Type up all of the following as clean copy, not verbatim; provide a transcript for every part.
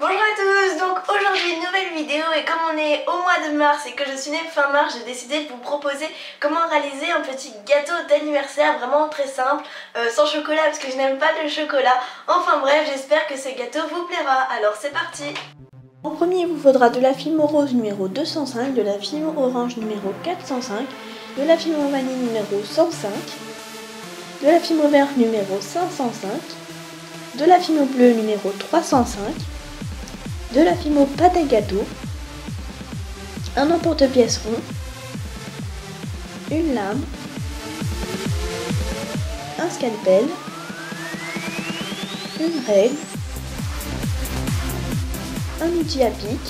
Bonjour à tous, donc aujourd'hui une nouvelle vidéo et comme on est au mois de mars et que je suis née fin mars, j'ai décidé de vous proposer comment réaliser un petit gâteau d'anniversaire vraiment très simple, sans chocolat parce que je n'aime pas le chocolat. Enfin bref, j'espère que ce gâteau vous plaira, alors c'est parti. En premier, il vous faudra de la fimo rose numéro 205, de la fimo orange numéro 405, de la fimo vanille numéro 105, de la fimo vert numéro 505, de la fimo bleue numéro 305, de la fimo pâte à gâteau, un emporte-pièce rond, une lame, un scalpel, une règle, un outil à pic,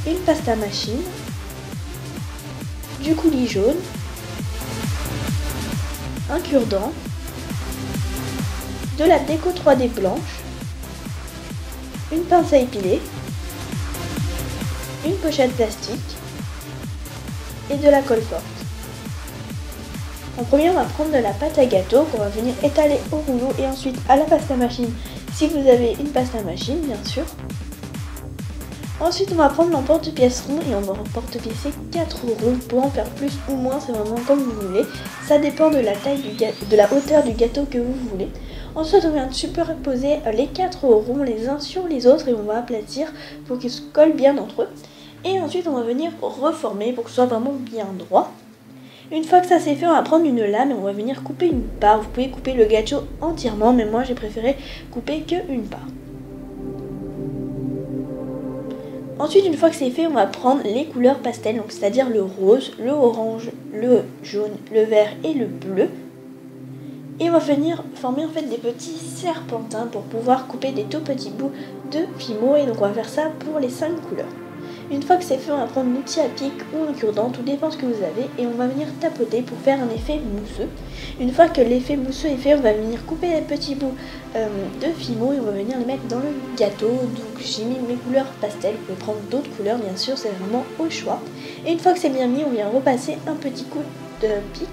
une pasta machine, du coulis jaune, un cure-dent, de la déco 3D blanche, une pince à épiler, une pochette plastique et de la colle forte. En premier, on va prendre de la pâte à gâteau qu'on va venir étaler au rouleau et ensuite à la pasta machine si vous avez une pasta machine bien sûr. Ensuite, on va prendre l'emporte-pièce rond et on va emporte-piécer 4 ronds pour en faire plus ou moins, c'est vraiment comme vous voulez. Ça dépend de la taille de la hauteur du gâteau que vous voulez. Ensuite, on vient de superposer les 4 ronds les uns sur les autres et on va aplatir pour qu'ils se collent bien entre eux. Et ensuite, on va venir reformer pour que ce soit vraiment bien droit. Une fois que ça c'est fait, on va prendre une lame et on va venir couper une part. Vous pouvez couper le gâteau entièrement, mais moi j'ai préféré couper qu'une part. Ensuite, une fois que c'est fait, on va prendre les couleurs pastel, donc c'est-à-dire le rose, le orange, le jaune, le vert et le bleu. Et on va venir former en fait des petits serpentins pour pouvoir couper des tout petits bouts de fimo. Et donc on va faire ça pour les 5 couleurs. Une fois que c'est fait, on va prendre l'outil à pic ou un cure-dent, tout dépend ce que vous avez, et on va venir tapoter pour faire un effet mousseux. Une fois que l'effet mousseux est fait, on va venir couper les petits bouts de fimo et on va venir les mettre dans le gâteau. Donc j'ai mis mes couleurs pastel, vous pouvez prendre d'autres couleurs bien sûr, c'est vraiment au choix. Et une fois que c'est bien mis, on vient repasser un petit coup de pic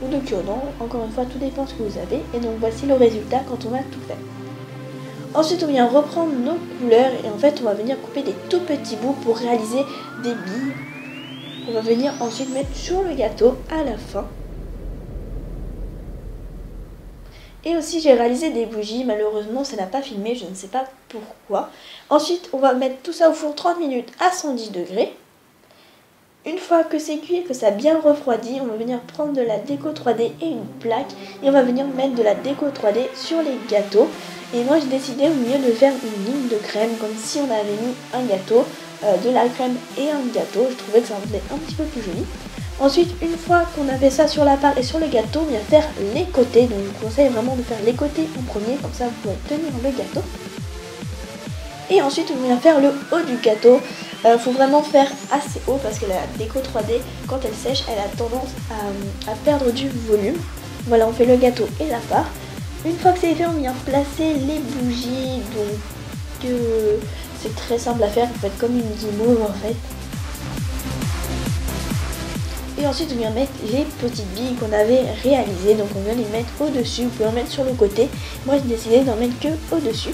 ou de cure-dent, encore une fois tout dépend ce que vous avez, et donc voici le résultat quand on a tout fait. Ensuite, on vient reprendre nos couleurs et en fait, on va venir couper des tout petits bouts pour réaliser des billes. On va venir ensuite mettre sur le gâteau à la fin. Et aussi, j'ai réalisé des bougies. Malheureusement, ça n'a pas filmé, je ne sais pas pourquoi. Ensuite, on va mettre tout ça au four 30 minutes à 110 degrés. Une fois que c'est cuit et que ça a bien refroidi, on va venir prendre de la déco 3D et une plaque. Et on va venir mettre de la déco 3D sur les gâteaux. Et moi j'ai décidé au milieu de faire une ligne de crème, comme si on avait mis un gâteau, de la crème et un gâteau. Je trouvais que ça rendait un petit peu plus joli. Ensuite, une fois qu'on avait ça sur la part et sur le gâteau, on vient faire les côtés. Donc je vous conseille vraiment de faire les côtés en premier, comme ça vous pouvez tenir le gâteau. Et ensuite on vient faire le haut du gâteau. Faut vraiment faire assez haut parce que la déco 3D, quand elle sèche, elle a tendance à perdre du volume. Voilà, on fait le gâteau et la part. Une fois que c'est fait, on vient placer les bougies. Donc c'est très simple à faire, vous faites comme une guimauve en fait. Et ensuite on vient mettre les petites billes qu'on avait réalisées. Donc on vient les mettre au-dessus, vous pouvez en mettre sur le côté. Moi j'ai décidé d'en mettre que au-dessus.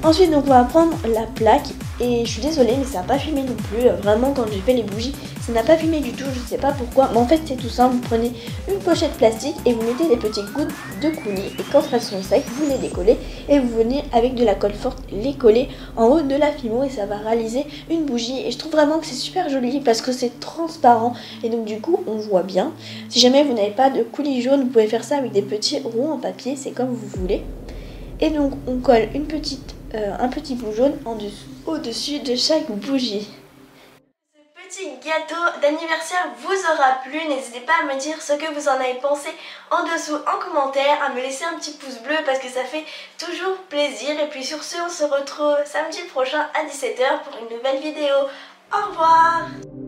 Ensuite donc on va prendre la plaque et je suis désolée mais ça n'a pas filmé non plus, vraiment quand j'ai fait les bougies ça n'a pas filmé du tout, je ne sais pas pourquoi, mais en fait c'est tout simple, vous prenez une pochette plastique et vous mettez des petites gouttes de coulis et quand elles sont secs vous les décollez et vous venez avec de la colle forte les coller en haut de la fimo et ça va réaliser une bougie et je trouve vraiment que c'est super joli parce que c'est transparent et donc du coup on voit bien. Si jamais vous n'avez pas de coulis jaune vous pouvez faire ça avec des petits ronds en papier, c'est comme vous voulez. Et donc on colle un petit bout jaune au-dessus de chaque bougie. Ce petit gâteau d'anniversaire vous aura plu, n'hésitez pas à me dire ce que vous en avez pensé en dessous en commentaire, à me laisser un petit pouce bleu parce que ça fait toujours plaisir. Et puis sur ce, on se retrouve samedi prochain à 17 h pour une nouvelle vidéo. Au revoir!